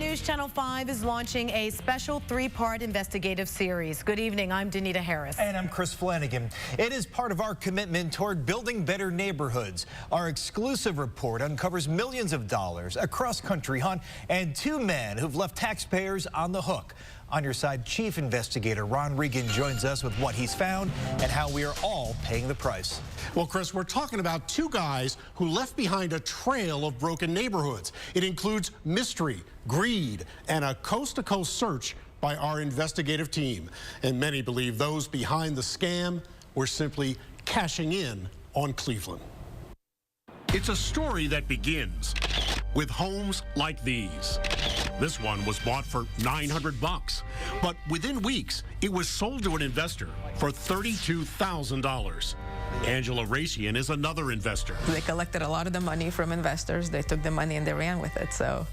News Channel 5 is launching a special 3-part investigative series. Good evening, I'm Danita Harris. And I'm Chris Flanagan. It is part of our commitment toward building better neighborhoods. Our exclusive report uncovers millions of dollars, a cross-country hunt, and 2 men who've left taxpayers on the hook. On your side, Chief Investigator Ron Regan joins us with what he's found and how we are all paying the price. Well, Chris, we're talking about 2 guys who left behind a trail of broken neighborhoods. It includes mystery, greed, and a coast-to-coast search by our investigative team. And many believe those behind the scam were simply cashing in on Cleveland. It's a story that begins with homes like these. This one was bought for $900, but within weeks, it was sold to an investor for $32,000. Angela Racian is another investor. They collected a lot of the money from investors. They took the money and they ran with it. So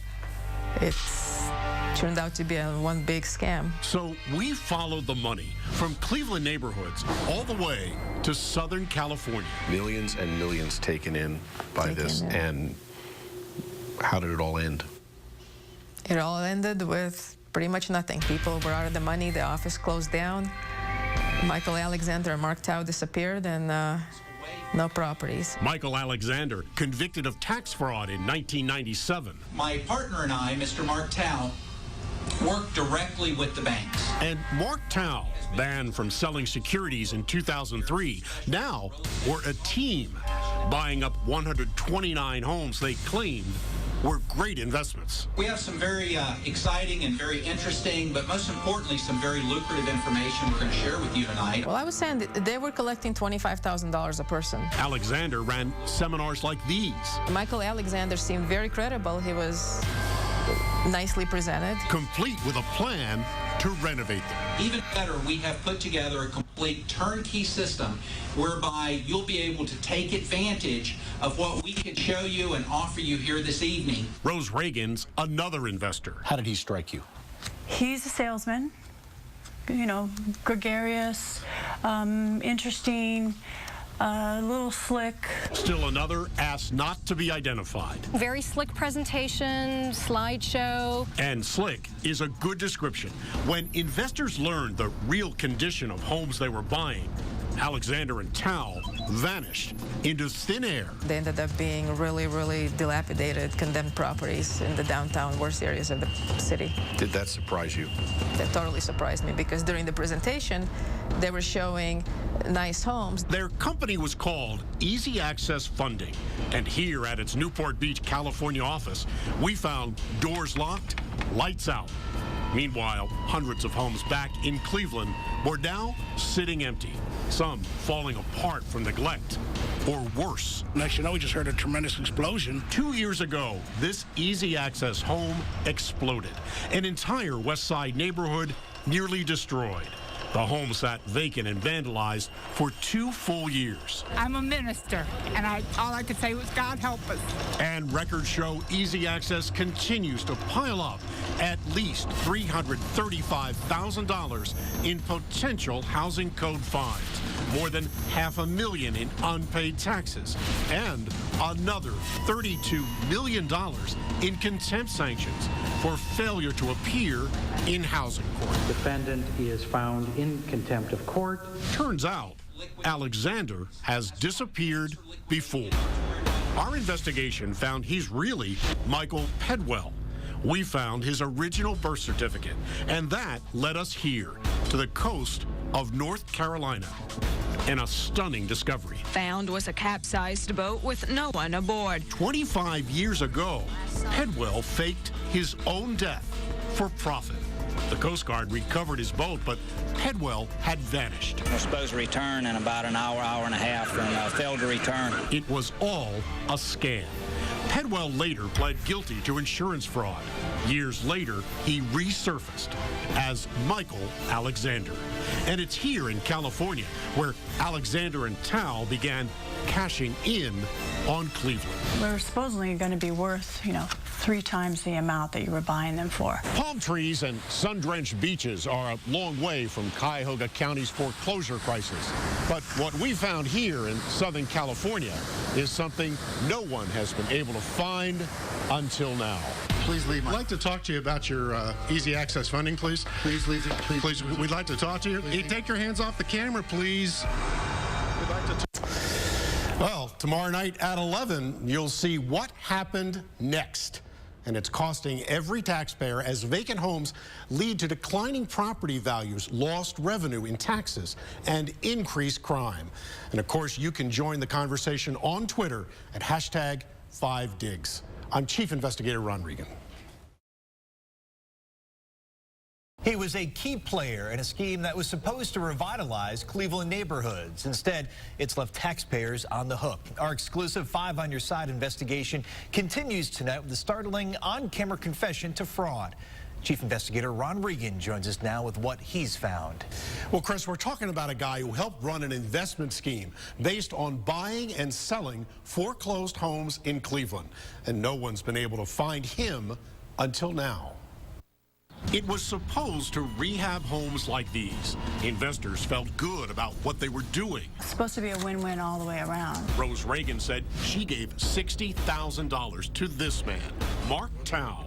it's turned out to be one big scam. So we followed the money from Cleveland neighborhoods all the way to Southern California. Millions and millions taken in by this. And how did it all end? It all ended with pretty much nothing. People were out of the money. The office closed down. Michael Alexander and Mark Tao disappeared, and no properties. Michael Alexander, convicted of tax fraud in 1997. My partner and I, Mr. Mark Tao, worked directly with the banks. And Mark Tao, banned from selling securities in 2003, now we're a team buying up 129 homes they claimed were great investments. We have some very exciting and very interesting, but most importantly, some very lucrative information we're going to share with you tonight. Well, I was saying that they were collecting $25,000 a person. Alexander ran seminars like these. Michael Alexander seemed very credible. He was nicely presented. Complete with a plan to renovate them. Even better, we have put together a complete turnkey system whereby you'll be able to take advantage of what we can show you and offer you here this evening. Rose Reagan's another investor. How did he strike you? He's a salesman, you know, gregarious, interesting, a little slick. Still another asked not to be identified. Very slick presentation, slideshow. And slick is a good description. When investors learned the real condition of homes they were buying, Alexander and Tao vanished into thin air. They ended up being really, really dilapidated, condemned properties in the downtown worst areas of the city. Did that surprise you? That totally surprised me, because during the presentation, they were showing nice homes. Their company was called Easy Access Funding. And here at its Newport Beach, California office, we found doors locked, lights out. Meanwhile, hundreds of homes back in Cleveland were now sitting empty, some falling apart from neglect, or worse. Next you know, we just heard a tremendous explosion. 2 years ago, this Easy Access home exploded. An entire West Side neighborhood nearly destroyed. The home sat vacant and vandalized for 2 full years. I'm a minister, and all I could say was, God help us. And records show Easy Access continues to pile up at least $335,000 in potential housing code fines, more than $500,000 in unpaid taxes, and another $32 million in contempt sanctions for failure to appear in housing court. Defendant is found in contempt of court. Turns out Alexander has disappeared before. Our investigation found he's really Michael Pedwell. We found his original birth certificate, and that led us here to the coast of North Carolina. And a stunning discovery. Found was a capsized boat with no one aboard. 25 years ago, Pedwell faked his own death for profit. The Coast Guard recovered his boat, but Pedwell had vanished. We're supposed to return in about an hour, hour and a half, and failed to return. It was all a scam. Pedwell later pled guilty to insurance fraud. Years later, he resurfaced as Michael Alexander. And it's here in California where Alexander and Tao began cashing in on Cleveland. They're supposedly going to be worth, 3 times the amount that you were buying them for. Palm trees and sun-drenched beaches are a long way from Cuyahoga County's foreclosure crisis. But what we found here in Southern California is something no one has been able to find until now. Please leave. I'd like to talk to you about your easy access funding, please. Please leave. Please, we'd like to talk to you. Hey, take your hands off the camera, please. We'd like to. Well, tomorrow night at 11, you'll see what happened next. And it's costing every taxpayer as vacant homes lead to declining property values, lost revenue in taxes, and increased crime. And of course, you can join the conversation on Twitter at #5Digs. I'm Chief Investigator Ron Regan. He was a key player in a scheme that was supposed to revitalize Cleveland neighborhoods. Instead, it's left taxpayers on the hook. Our exclusive 5 on Your Side investigation continues tonight with a startling on-camera confession to fraud. Chief Investigator Ron Regan joins us now with what he's found. Well, Chris, we're talking about a guy who helped run an investment scheme based on buying and selling foreclosed homes in Cleveland. And no one's been able to find him until now. It was supposed to rehab homes like these. Investors felt good about what they were doing. It's supposed to be a win-win all the way around. Rose Reagan said she gave $60,000 to this man, Mark Tao.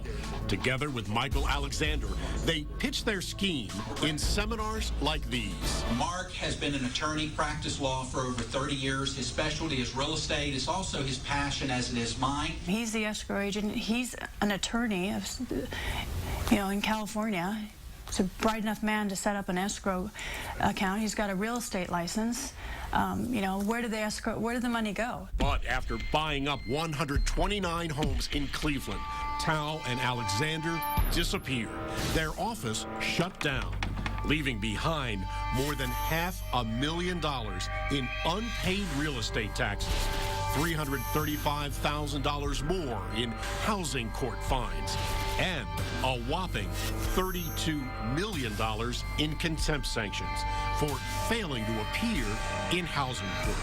Together with Michael Alexander, they pitched their scheme in seminars like these. Mark has been an attorney, practiced law for over 30 years. His specialty is real estate. It's also his passion as it is mine. He's the escrow agent. He's an attorney, in California. He's a bright enough man to set up an escrow account. He's got a real estate license. Where did the money go? But after buying up 129 homes in Cleveland, Tao and Alexander disappeared. Their office shut down, leaving behind more than $500,000 in unpaid real estate taxes, $335,000 more in housing court fines, and a whopping $32 million in contempt sanctions for failing to appear in housing court.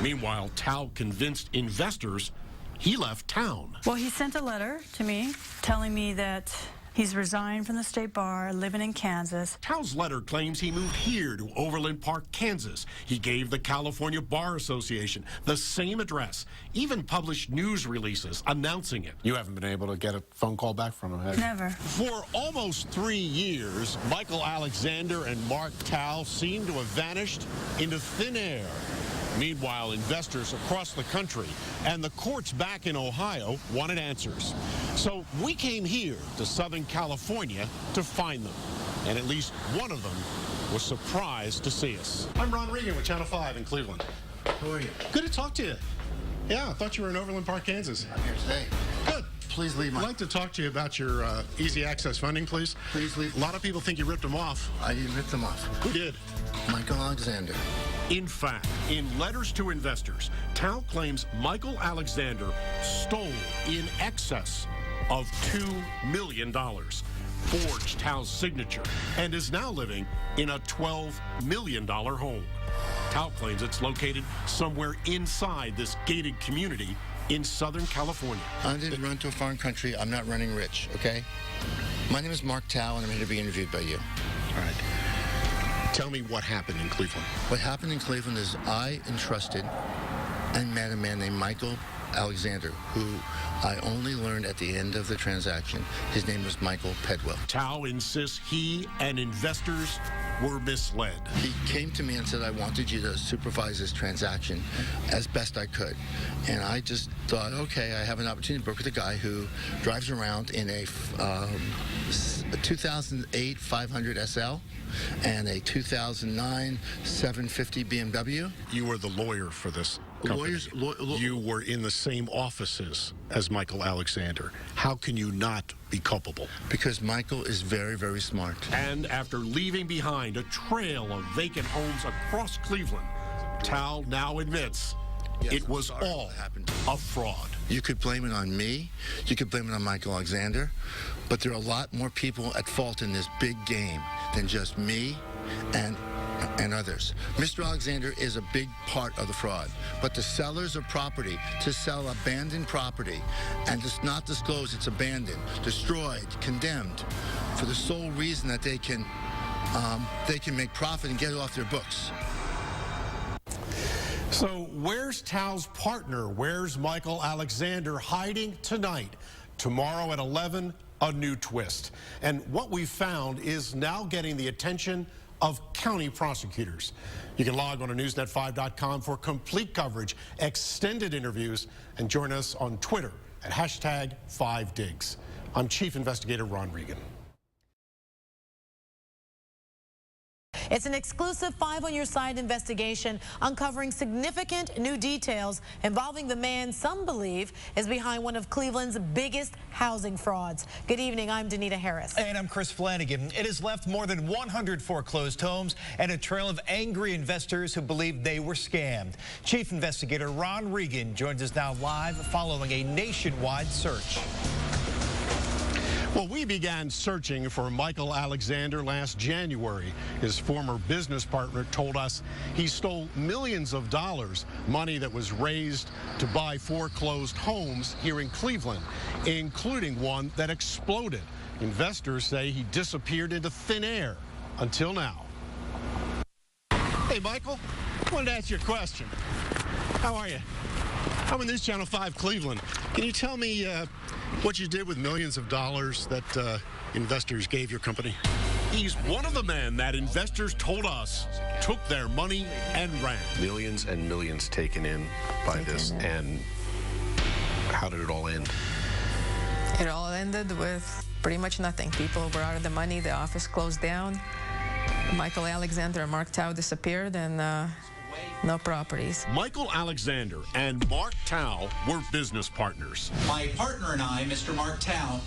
Meanwhile, Tao convinced investors he left town. Well, he sent a letter to me telling me that he's resigned from the state bar, living in Kansas. Tao's letter claims he moved here to Overland Park, Kansas. He gave the California Bar Association the same address, even published news releases announcing it. You haven't been able to get a phone call back from him, have you? Never. For almost 3 years, Michael Alexander and Mark Tao seem to have vanished into thin air. Meanwhile, investors across the country and the courts back in Ohio wanted answers. So we came here to Southern California to find them. And at least one of them was surprised to see us. I'm Ron Regan with Channel 5 in Cleveland. How are you? Good to talk to you. Yeah, I thought you were in Overland Park, Kansas. I'm here today. Good. Please leave. I'd like to talk to you about your easy access funding, please. Please leave. A lot of people think you ripped them off. I didn't rip them off. Who did? Michael Alexander. In fact, in letters to investors, Tao claims Michael Alexander stole in excess of $2 million, forged Tao's signature, and is now living in a $12 million home. Tao claims it's located somewhere inside this gated community in Southern California. I didn't run to a foreign country. I'm not running rich, okay? My name is Mark Tao, and I'm here to be interviewed by you. All right. Tell me what happened in Cleveland. What happened in Cleveland is I entrusted and met a man named Michael Alexander, who I only learned at the end of the transaction. His name was Michael Pedwell. Tao insists he and investors were misled. He came to me and said, I wanted you to supervise this transaction as best I could. And I just thought, okay, I have an opportunity to work with a guy who drives around in a 2008 500 SL and a 2009 750 BMW. You were the lawyer for this company. You were in the same offices as Michael Alexander. How can you not be culpable? Because Michael is very, very smart. And after leaving behind a trail of vacant homes across Cleveland, Tao now admits it was all a fraud. You could blame it on me. You could blame it on Michael Alexander. But there are a lot more people at fault in this big game than just me and others. Mr. Alexander is a big part of the fraud, but the sellers of property to sell abandoned property and just not disclose it's abandoned, destroyed, condemned, for the sole reason that they can make profit and get it off their books. So where's Tao's partner? Where's Michael Alexander hiding tonight? Tomorrow at 11, a new twist. And what we found is now getting the attention of county prosecutors. You can log on to newsnet5.com for complete coverage, extended interviews, and join us on Twitter at #5Digs. I'm Chief Investigator Ron Regan. It's an exclusive 5 on Your Side investigation uncovering significant new details involving the man some believe is behind one of Cleveland's biggest housing frauds. Good evening, I'm Danita Harris. And I'm Chris Flanagan. It has left more than 100 foreclosed homes and a trail of angry investors who believe they were scammed. Chief Investigator Ron Regan joins us now live following a nationwide search. Well, we began searching for Michael Alexander last January. His former business partner told us he stole millions of dollars, money that was raised to buy foreclosed homes here in Cleveland, including one that exploded. Investors say he disappeared into thin air until now. Hey, Michael, I wanted to ask you a question. How are you? I'm in News Channel 5 Cleveland. Can you tell me what you did with millions of dollars that investors gave your company? He's one of the men that investors told us took their money and ran. Millions and millions taken in by this, and how did it all end? It all ended with pretty much nothing. People were out of the money, the office closed down. Michael Alexander and Mark Tao disappeared, and no properties. Michael Alexander and Mark Tao were business partners. My partner and I, Mr. Mark Tao,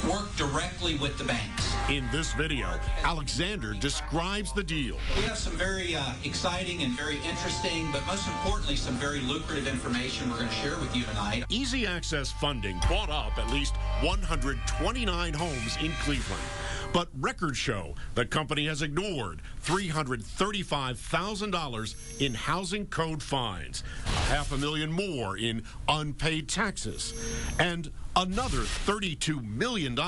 work directly with the banks. In this video, Alexander describes the deal. We have some very exciting and very interesting, but most importantly, some very lucrative information we're going to share with you tonight. Easy access funding bought up at least 129 homes in Cleveland. But records show the company has ignored $335,000 in housing code fines, $500,000 more in unpaid taxes, and another $32 million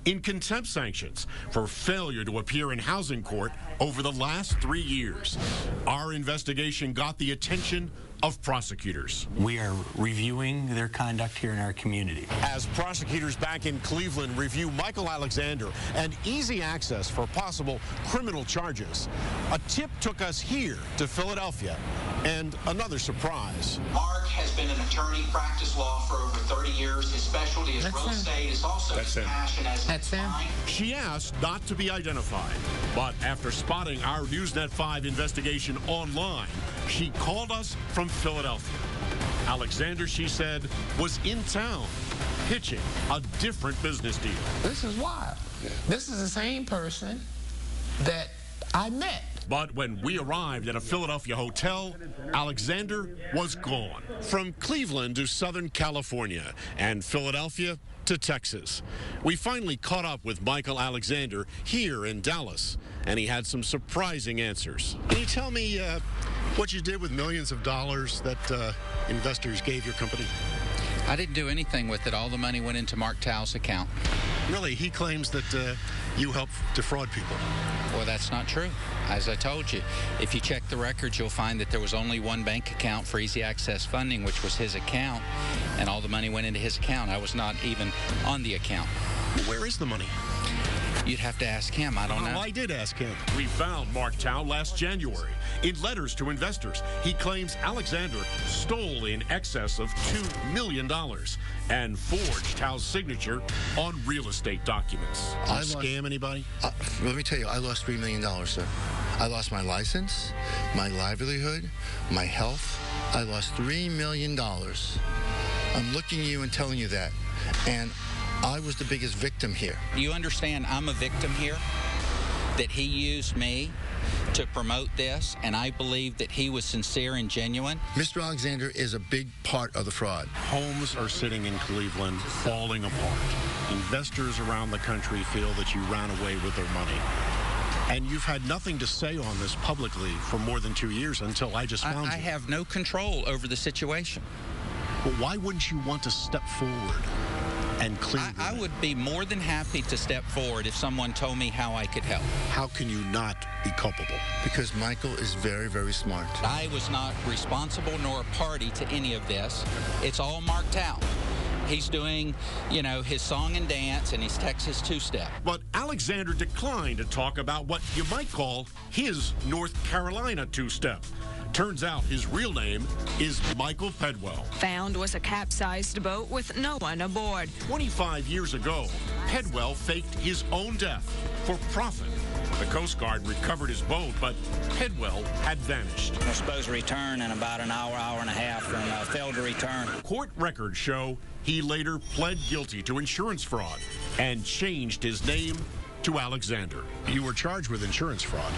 in contempt sanctions for failure to appear in housing court over the last 3 years. Our investigation got the attention of prosecutors. We are reviewing their conduct here in our community. As prosecutors back in Cleveland review Michael Alexander and easy access for possible criminal charges, a tip took us here to Philadelphia, and another surprise. Mark has been an attorney, practiced law for over 30 years. His specialty is real estate. Is also his passion as That's him. She asked not to be identified, but after spotting our Newsnet 5 investigation online, she called us from Philadelphia. Alexander, she said, was in town pitching a different business deal. This is wild. This is the same person that I met. But when we arrived at a Philadelphia hotel, Alexander was gone. From Cleveland to Southern California and Philadelphia to Texas. We finally caught up with Michael Alexander here in Dallas, and he had some surprising answers. Can you tell me what you did with millions of dollars that investors gave your company? I didn't do anything with it. All the money went into Mark Tao's account. Really? He claims that you help defraud people. Well, that's not true. As I told you, if you check the records, you'll find that there was only one bank account for easy access funding, which was his account, and all the money went into his account. I was not even on the account. Where is the money? You'd have to ask him. I don't know. I did ask him. We found Mark Tao last January. In letters to investors, he claims Alexander stole in excess of $2 million and forged Tao's signature on real estate documents. Scam anybody? Let me tell you, I lost $3 million, sir. I lost my license, my livelihood, my health. I lost $3 million. I'm looking at you and telling you that. And I was the biggest victim here. You understand I'm a victim here, that he used me to promote this, and I believe that he was sincere and genuine. Mr. Alexander is a big part of the fraud. Homes are sitting in Cleveland falling apart. Investors around the country feel that you ran away with their money. And you've had nothing to say on this publicly for more than 2 years until I just found you. I have no control over the situation. But why wouldn't you want to step forward and clear I would be more than happy to step forward if someone told me how I could help. How can you not be culpable? Because Michael is very, very smart. I was not responsible nor a party to any of this. It's all Mark Tao. He's doing, you know, his song and dance, and he's Texas two-step. But Alexander declined to talk about what you might call his North Carolina two-step. Turns out his real name is Michael Pedwell. Found was a capsized boat with no one aboard. 25 years ago, Pedwell faked his own death for profit. The Coast Guard recovered his boat, but Pedwell had vanished. We're supposed to return in about an hour, hour and a half, and failed to return. Court records show he later pled guilty to insurance fraud and changed his name to Alexander. You were charged with insurance fraud.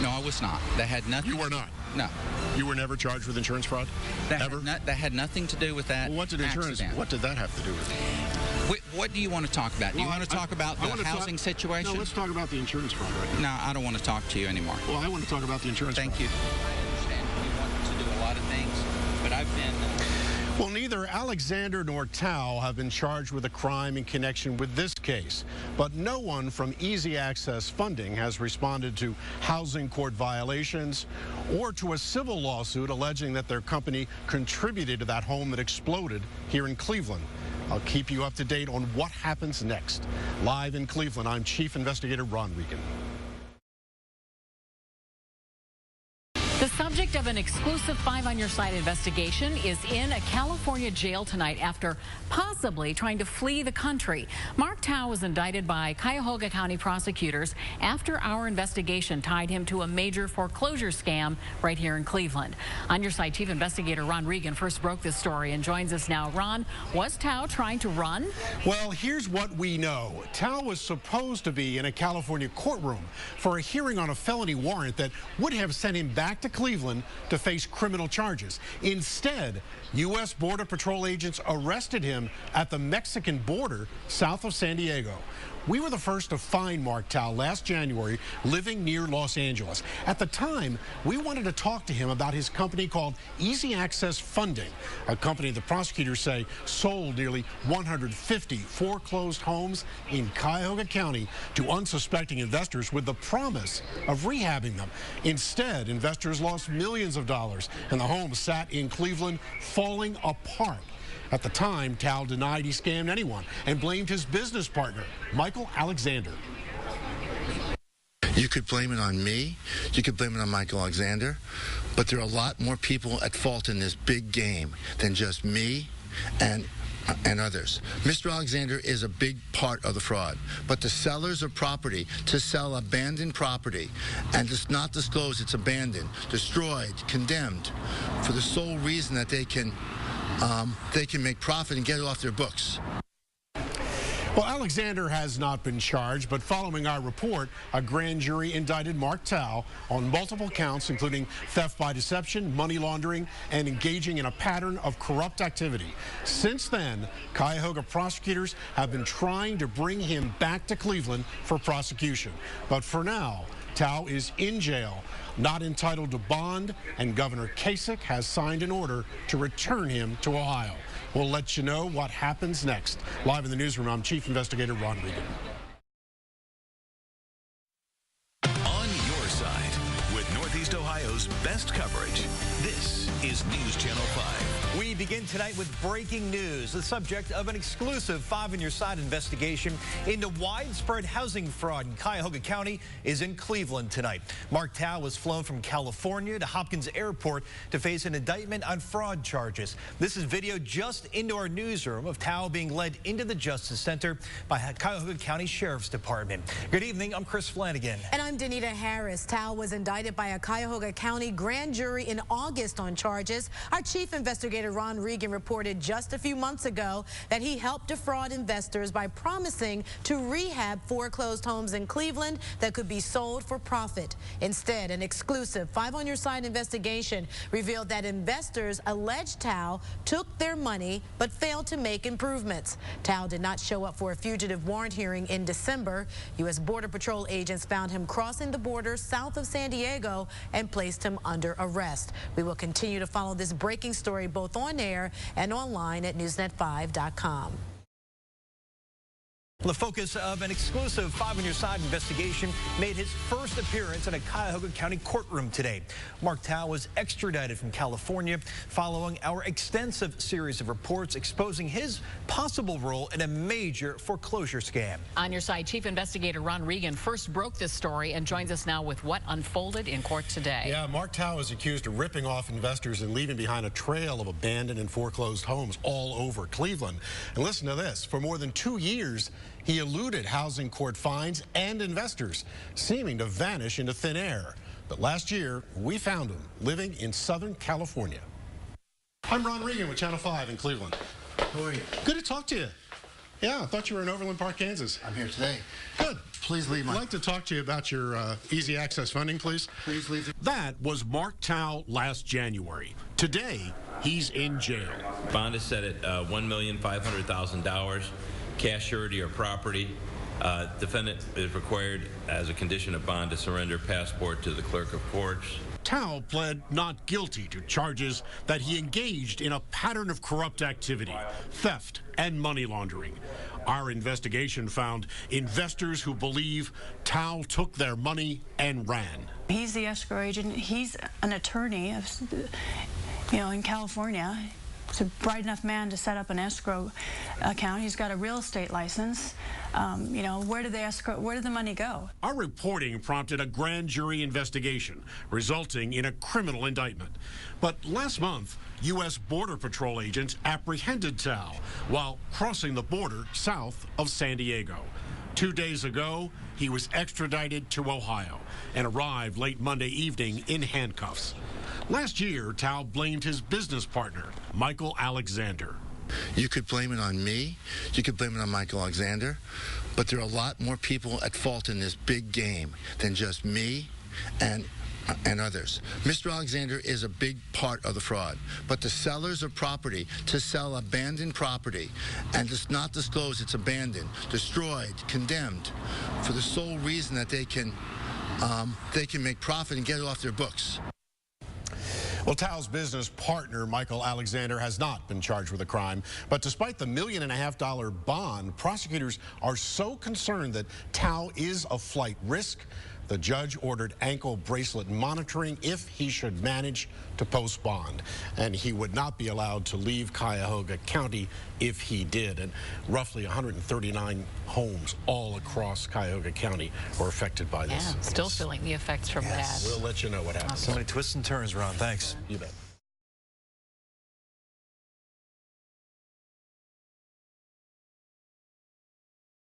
No, I was not. That had nothing. You were not? No. You were never charged with insurance fraud? Ever? That had nothing to do with that. Well, what did that have to do with it? What do you want to talk about? Do you want to talk about the housing situation? No, let's talk about the insurance fraud right now. No, I don't want to talk to you anymore. Well, I want to talk about the insurance fraud. Thank you. I understand you want to do a lot of things, but I've been... Well, neither Alexander nor Tao have been charged with a crime in connection with this case, but no one from Easy Access Funding has responded to housing court violations or to a civil lawsuit alleging that their company contributed to that home that exploded here in Cleveland. I'll keep you up to date on what happens next. Live in Cleveland, I'm Chief Investigator Ron Regan. The subject of an exclusive 5 on Your Side investigation is in a California jail tonight after possibly trying to flee the country. Mark Tao was indicted by Cuyahoga County prosecutors after our investigation tied him to a major foreclosure scam right here in Cleveland. On Your Side, Chief Investigator Ron Regan first broke this story and joins us now. Ron, was Tao trying to run? Well, here's what we know. Tao was supposed to be in a California courtroom for a hearing on a felony warrant that would have sent him back to Cleveland to face criminal charges. Instead, U.S. Border Patrol agents arrested him at the Mexican border south of San Diego. We were the first to find Mark Tao last January living near Los Angeles. At the time, we wanted to talk to him about his company called Easy Access Funding, a company the prosecutors say sold nearly 150 foreclosed homes in Cuyahoga County to unsuspecting investors with the promise of rehabbing them. Instead, investors lost millions of dollars, and the homes sat in Cleveland falling apart. At the time, Tao denied he scammed anyone and blamed his business partner, Michael Alexander. You could blame it on me. You could blame it on Michael Alexander. But there are a lot more people at fault in this big game than just me and others. Mr. Alexander is a big part of the fraud, but the sellers of property to sell abandoned property and just not disclose it's abandoned, destroyed, condemned, for the sole reason that they can make profit and get it off their books. Well, Alexander has not been charged, but following our report, a grand jury indicted Mark Tao on multiple counts, including theft by deception, money laundering, and engaging in a pattern of corrupt activity. Since then, Cuyahoga prosecutors have been trying to bring him back to Cleveland for prosecution. But for now, Tao is in jail, not entitled to bond, and Governor Kasich has signed an order to return him to Ohio. We'll let you know what happens next. Live in the newsroom, I'm Chief Investigator Ron Regan. On Your Side, with Northeast Ohio's best coverage, this is News Channel 5. We begin tonight with breaking news, the subject of an exclusive 5 on Your Side investigation into widespread housing fraud in Cuyahoga County is in Cleveland tonight. Mark Tao was flown from California to Hopkins Airport to face an indictment on fraud charges. This is video just into our newsroom of Tao being led into the Justice Center by Cuyahoga County Sheriff's Department. Good evening, I'm Chris Flanagan. And I'm Danita Harris. Tao was indicted by a Cuyahoga County grand jury in August on charges. Our Chief Investigator Ron Regan reported just a few months ago that he helped defraud investors by promising to rehab foreclosed homes in Cleveland that could be sold for profit. Instead, an exclusive 5 on Your Side investigation revealed that investors alleged Tao took their money but failed to make improvements. Tao did not show up for a fugitive warrant hearing in December. U.S. Border Patrol agents found him crossing the border south of San Diego and placed him under arrest. We will continue to follow this breaking story both on air and online at newsnet5.com. The focus of an exclusive 5 on Your Side investigation made his first appearance in a Cuyahoga County courtroom today. Mark Tao was extradited from California following our extensive series of reports exposing his possible role in a major foreclosure scam. On Your Side, Chief Investigator Ron Regan first broke this story and joins us now with what unfolded in court today. Yeah, Mark Tao is accused of ripping off investors and leaving behind a trail of abandoned and foreclosed homes all over Cleveland. And listen to this. For more than 2 years, he eluded housing court fines and investors, seeming to vanish into thin air. But last year, we found him living in Southern California. I'm Ron Regan with Channel 5 in Cleveland. How are you? Good to talk to you. Yeah, I thought you were in Overland Park, Kansas. I'm here today. Good. Please leave my... I'd like to talk to you about your easy access funding, please. Please leave... That was Mark Tao last January. Today, he's in jail. Bond is set at $1,500,000. Cash surety or property. Defendant is required as a condition of bond to surrender passport to the clerk of courts. Tao pled not guilty to charges that he engaged in a pattern of corrupt activity, theft, and money laundering. Our investigation found investors who believe Tao took their money and ran. He's the escrow agent. He's an attorney, in California. He's a bright enough man to set up an escrow account. He's got a real estate license. Where did the money go? Our reporting prompted a grand jury investigation, resulting in a criminal indictment. But last month, U.S. Border Patrol agents apprehended Tao while crossing the border south of San Diego. 2 days ago, he was extradited to Ohio and arrived late Monday evening in handcuffs. Last year, Tao blamed his business partner, Michael Alexander. You could blame it on me. You could blame it on Michael Alexander. But there are a lot more people at fault in this big game than just me and others. Mr. Alexander is a big part of the fraud. But the sellers of property to sell abandoned property and just not disclose it's abandoned, destroyed, condemned, for the sole reason that they can make profit and get it off their books. Well, Tao's business partner, Michael Alexander, has not been charged with a crime. But despite the $1.5 million bond, prosecutors are so concerned that Tao is a flight risk, the judge ordered ankle bracelet monitoring if he should manage to post bond. And he would not be allowed to leave Cuyahoga County if he did. And roughly 139 homes all across Cuyahoga County were affected by this. Yeah, still feeling the effects from that. We'll let you know what happens. So many twists and turns, Ron. Thanks. You bet.